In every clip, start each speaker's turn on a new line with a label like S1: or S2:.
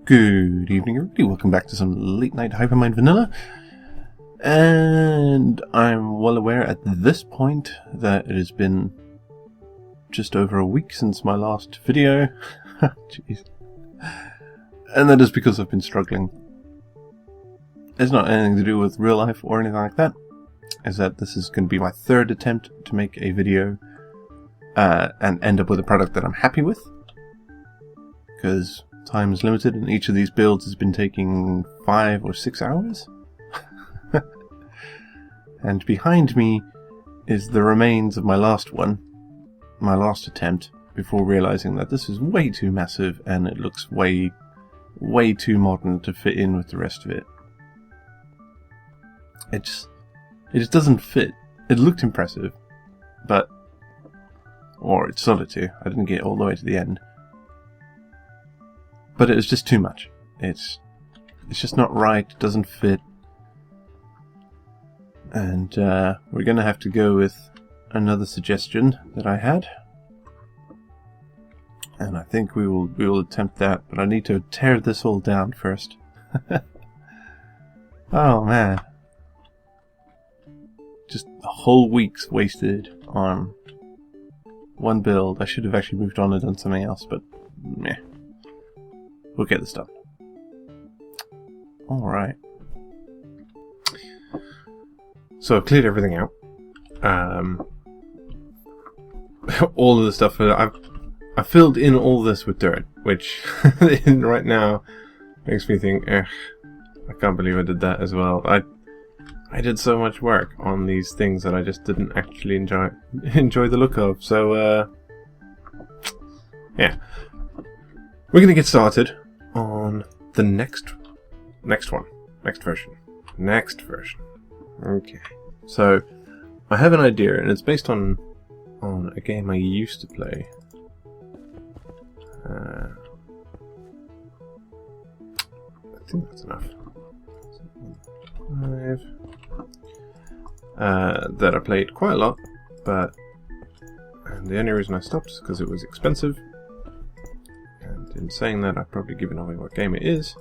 S1: Good evening, everybody. Welcome back to some late night Hypermine Vanilla. And I'm well aware at this point that it has been just over a week since my last video. Jeez. And that is because I've been struggling. It's not anything to do with real life or anything like that. It's that this is going to be my third attempt to make a video and end up with a product that I'm happy with. Because time is limited and each of these builds has been taking 5 or 6 hours. And behind me is the remains of my last one, my last attempt, before realizing that this is way too massive and it looks way too modern to fit in with the rest of it. It just doesn't fit. It looked impressive, but, or it started to. I didn't get all the way to the end. But it was just too much. It's just not right, it doesn't fit. And we're going to have to go with another suggestion that I had. And I think we will attempt that, but I need to tear this all down first. Oh man. Just a whole week's wasted on one build. I should have actually moved on and done something else, but meh. We'll get this done. Alright. So I've cleared everything out. All of the stuff, I filled in all this with dirt, which right now makes me think, I can't believe I did that as well. I did so much work on these things that I just didn't actually enjoy the look of. So, yeah. We're going to get started on the next version. Okay. So, I have an idea, and it's based on a game I used to play. I think that's enough. 5. That I played quite a lot, and the only reason I stopped is because it was expensive. And in saying that, I've probably given away what game it is,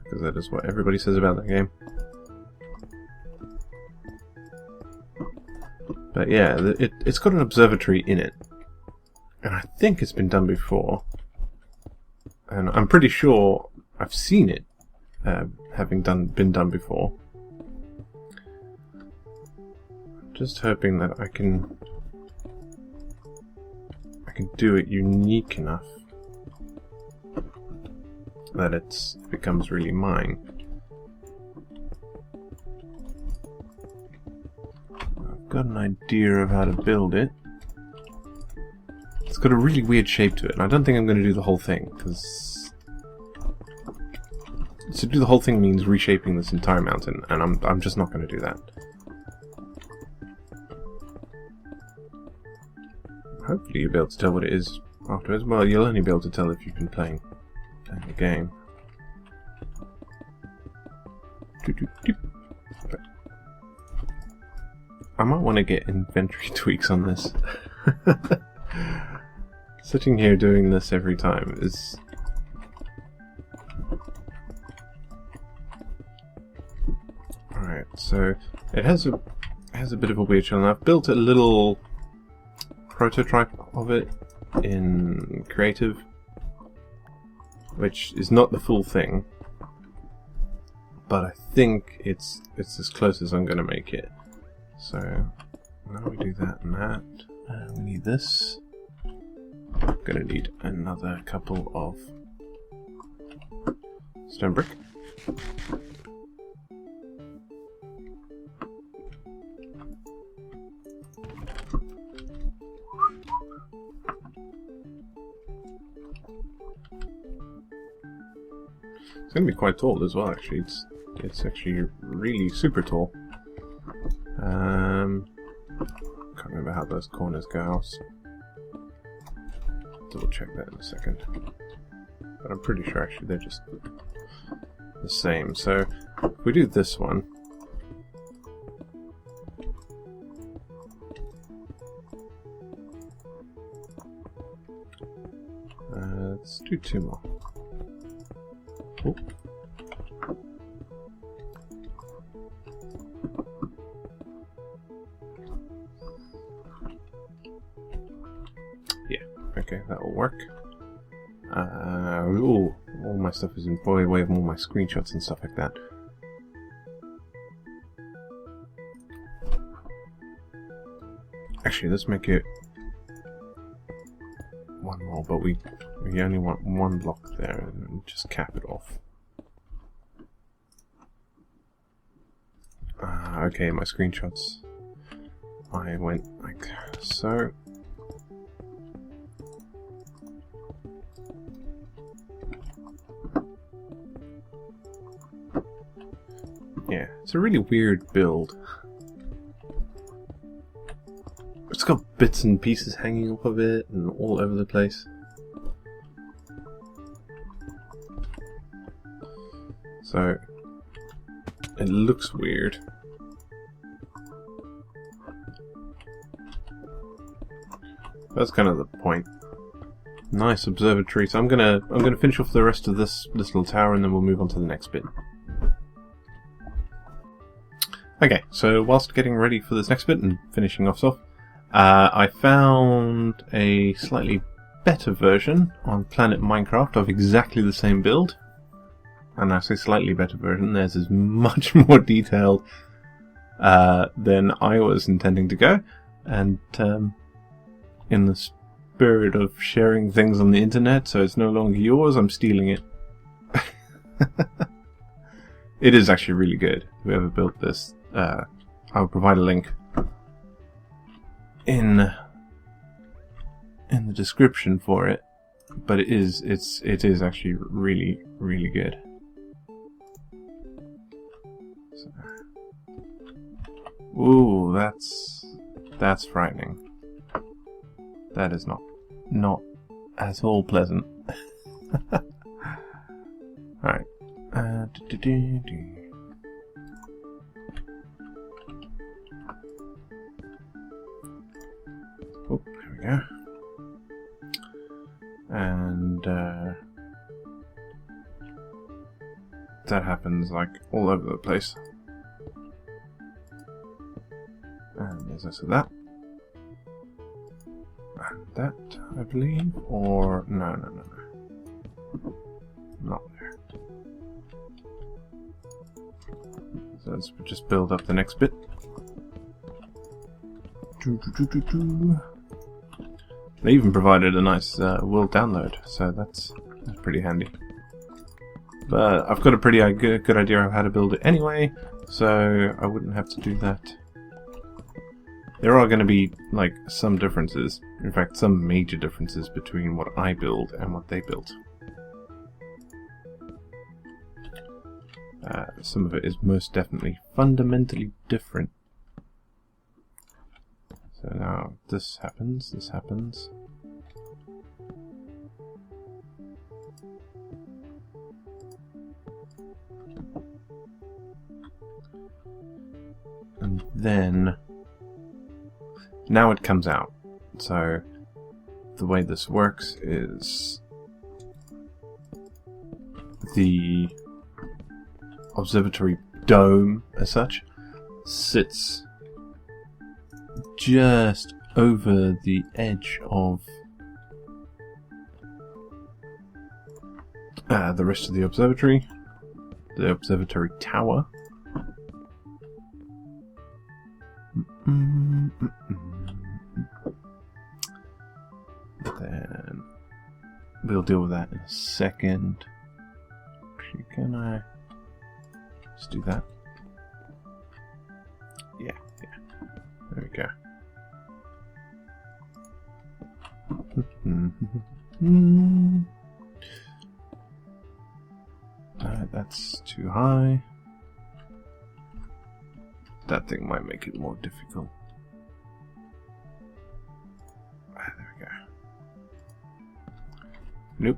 S1: because that is what everybody says about that game. But yeah, it's got an observatory in it, and I think it's been done before, and I'm pretty sure I've seen it having been done before. I'm just hoping that I can do it unique enough that it becomes really mine. I've got an idea of how to build it. It's got a really weird shape to it, and I don't think I'm going to do the whole thing, because to do the whole thing means reshaping this entire mountain, and I'm just not going to do that. Hopefully you'll be able to tell what it is afterwards. Well, you'll only be able to tell if you've been playing the game. I might want to get inventory tweaks on this. Sitting here doing this every time is... Alright, so it has a bit of a weird channel. I've built a little prototype of it in creative, which is not the full thing, but I think it's as close as I'm going to make it. So now we do that and that. We need this. I'm going to need another couple of stone brick. It's going to be quite tall as well, actually. It's actually really super tall. Can't remember how those corners go. I'll double check that in a second. But I'm pretty sure actually they're just the same. So if we do this one, let's do 2 more. Oh. Yeah, okay, that will work. Ooh, all my stuff is in way of all my screenshots and stuff like that. Actually, let's make it one more, but we only want one block there, and just cap it off. Okay, my screenshots. I went like so. Yeah, it's a really weird build. It's got bits and pieces hanging off of it and all over the place. So it looks weird. That's kind of the point. Nice observatory. So I'm gonna finish off the rest of this little tower and then we'll move on to the next bit. Okay, so whilst getting ready for this next bit and finishing off, I found a slightly better version on Planet Minecraft of exactly the same build. And I say slightly better version, theirs is much more detailed than I was intending to go. And in the spirit of sharing things on the internet, so it's no longer yours, I'm stealing it. It is actually really good. Whoever built this, I'll provide a link in the description for it. But it is actually really good. So. Ooh, that's frightening. That is not at all pleasant. Alright. Oh, there we go. And that happens like all over the place. And there's also that. And that, I believe. Or no. Not there. So let's just build up the next bit. They even provided a nice world download, so that's pretty handy. But I've got a pretty good idea of how to build it anyway, so I wouldn't have to do that. There are going to be like some differences, in fact some major differences between what I build and what they built. Some of it is most definitely fundamentally different. So now this happens. And then now it comes out. So the way this works is the observatory dome, as such, sits just over the edge of the rest of the observatory tower. Then we'll deal with that in a second. Actually, can I just do that? Yeah. There we go. That's too high. That thing might make it more difficult. There we go. Nope.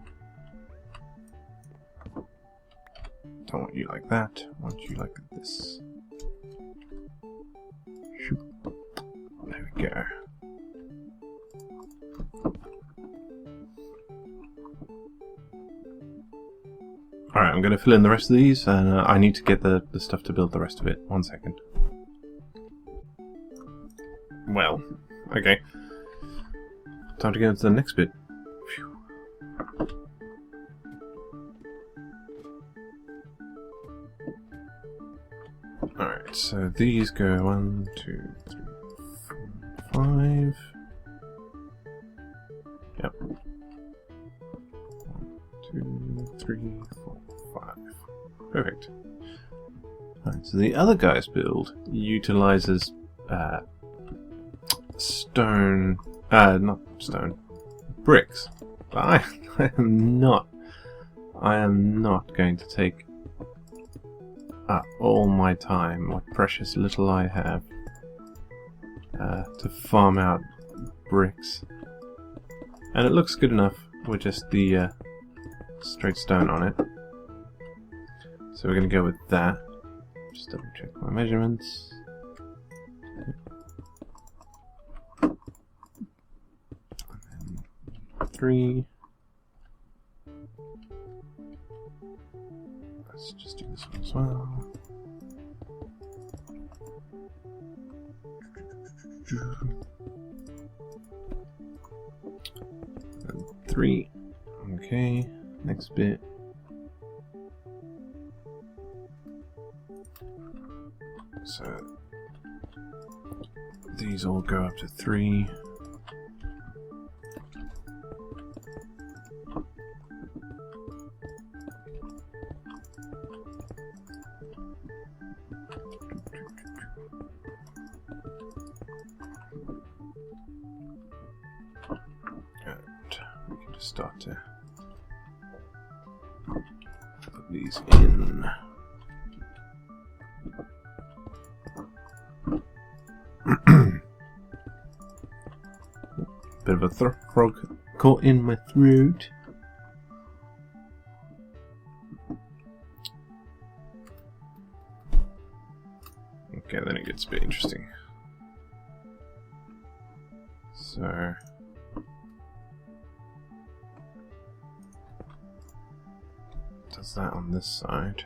S1: Don't want you like that. I want you like this. Shoot. There we go. Alright, I'm going to fill in the rest of these, and I need to get the stuff to build the rest of it. 1 second. Well, okay. Time to get into the next bit. Phew. Alright, so these go 1, 2, 3, 4, 5. Yep. 1, 2, 3, 4, 5. Perfect. Alright, so the other guy's build utilizes stone, not stone, bricks. But I am not going to take all my time, what precious little I have, to farm out bricks. And it looks good enough with just the straight stone on it. So we're going to go with that. Just double check my measurements. And then 3. Let's just do this one as well. And 3. Okay, next bit. So these all go up to 3. And we can just start to put these in. Bit of a frog caught in my throat. Okay, then it gets a bit interesting. So does that on this side.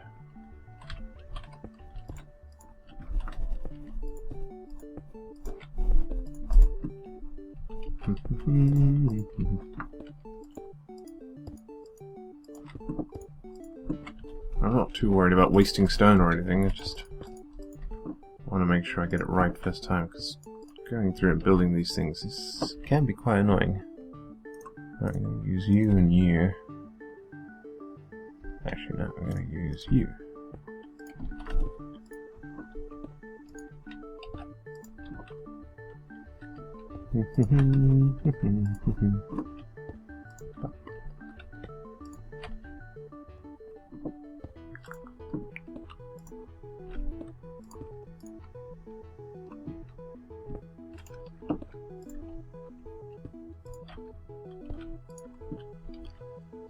S1: I'm not too worried about wasting stone or anything, I just want to make sure I get it right first time, because going through and building these things can be quite annoying. Right, I'm going to use you and you. Actually, no, I'm going to use you.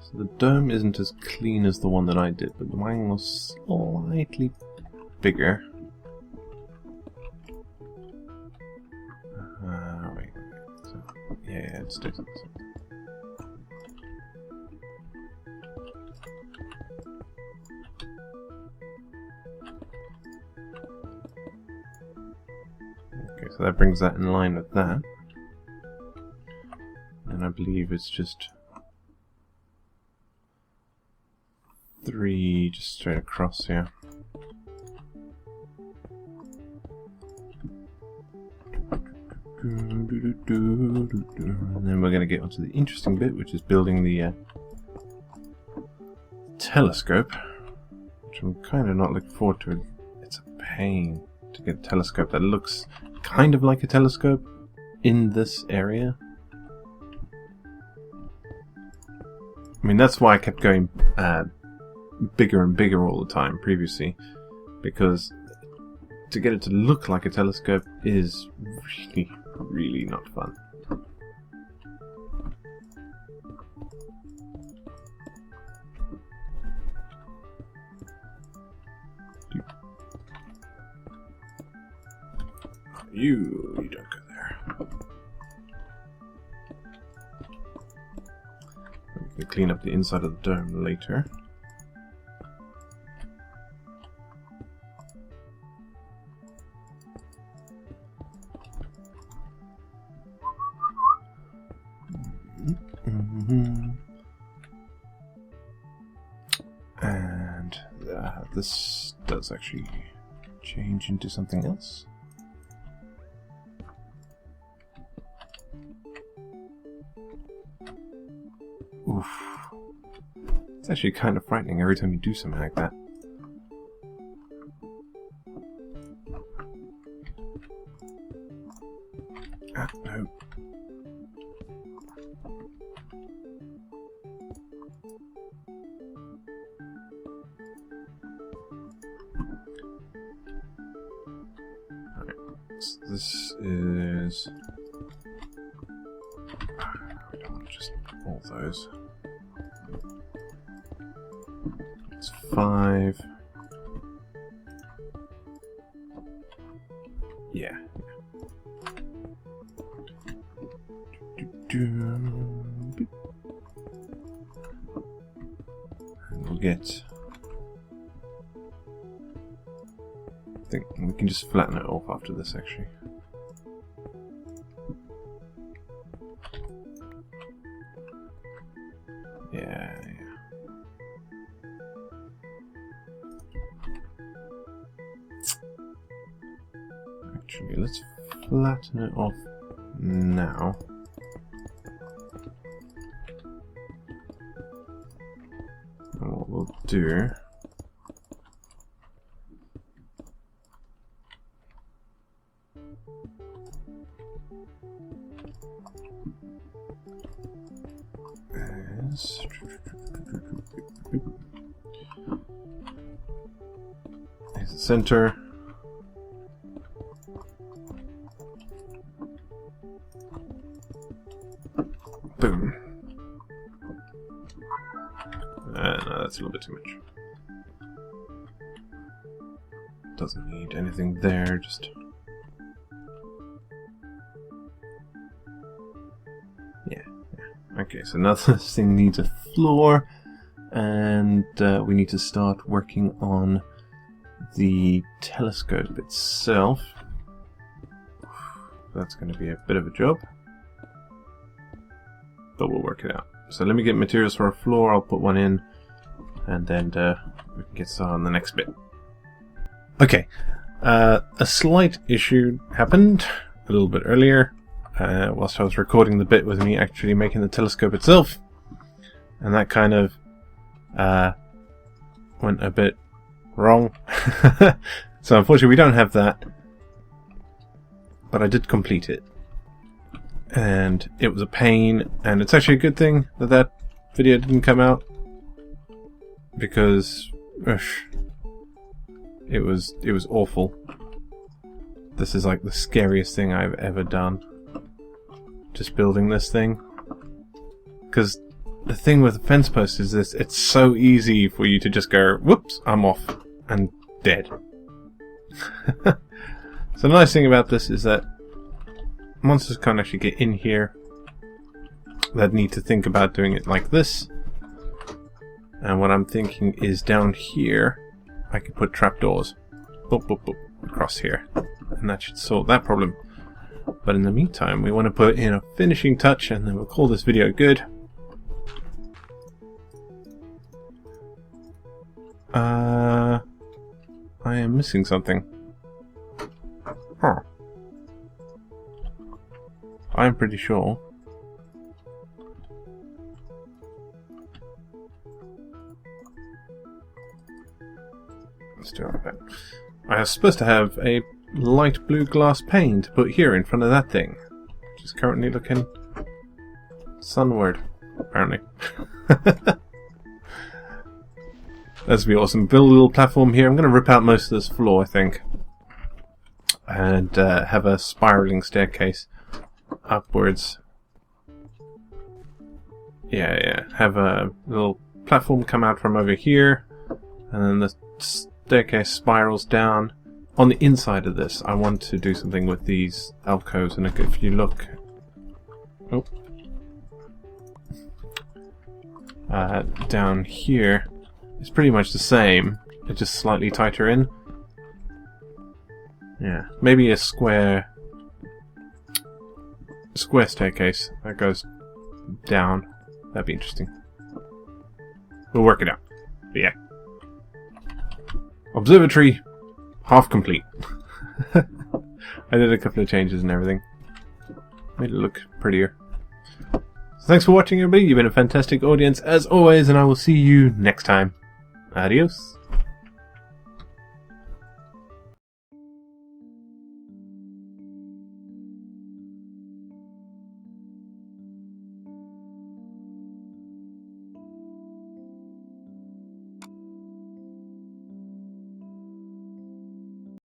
S1: So the dome isn't as clean as the one that I did, but mine was slightly bigger. Wait. So, yeah, it's different. Okay, so that brings that in line with that. And I believe it's just 3 just straight across here. And then we're going to get onto the interesting bit, which is building the telescope, which I'm kind of not looking forward to. It's a pain to get a telescope that looks kind of like a telescope in this area. I mean, that's why I kept going bigger and bigger all the time previously, because to get it to look like a telescope is really not fun. You don't go there. We can clean up the inside of the dome later.
S2: this does actually change into something else. Oof. It's actually kind of frightening every time you do something like that. Ah, no. Alright, so this is... I don't want just all those. It's 5. Yeah. And we'll get... I think we can just flatten it off after this, actually. Yeah. Actually, let's flatten it off now. And what we'll do is here's the center. Boom. No, that's a little bit too much. Doesn't need anything there, just... Yeah. Okay, so now this thing needs a floor, and we need to start working on the telescope itself. That's going to be a bit of a job, but we'll work it out. So let me get materials for a floor, I'll put one in, and then we can get started on the next bit. Okay, a slight issue happened a little bit earlier, whilst I was recording the bit with me actually making the telescope itself, and that kind of went a bit wrong. So unfortunately we don't have that, but I did complete it. And it was a pain, and it's actually a good thing that that video didn't come out, because it was awful. This is like the scariest thing I've ever done, just building this thing. Because the thing with the fence post is this: it's so easy for you to just go, whoops, I'm off and dead. So the nice thing about this is that monsters can't actually get in here that need to think about doing it like this. And what I'm thinking is down here I could put trapdoors boop, boop, boop, across here, and that should sort that problem. But in the meantime we want to put in a finishing touch, and then we'll call this video good. I am missing something. Huh. I'm pretty sure. Let's do it like that. I was supposed to have a light blue glass pane to put here in front of that thing, which is currently looking sunward, apparently. That'd be awesome. Build a little platform here. I'm going to rip out most of this floor, I think, and have a spiraling staircase upwards. Yeah. Have a little platform come out from over here, and then the staircase spirals down. On the inside of this, I want to do something with these alcoves, and if you look... Oh. Down here, it's pretty much the same. It's just slightly tighter in. Yeah, maybe a square staircase that goes down. That'd be interesting. We'll work it out. But yeah. observatory, half complete. I did a couple of changes and everything. Made it look prettier. So thanks for watching, everybody. You've been a fantastic audience as always, and I will see you next time. Adios.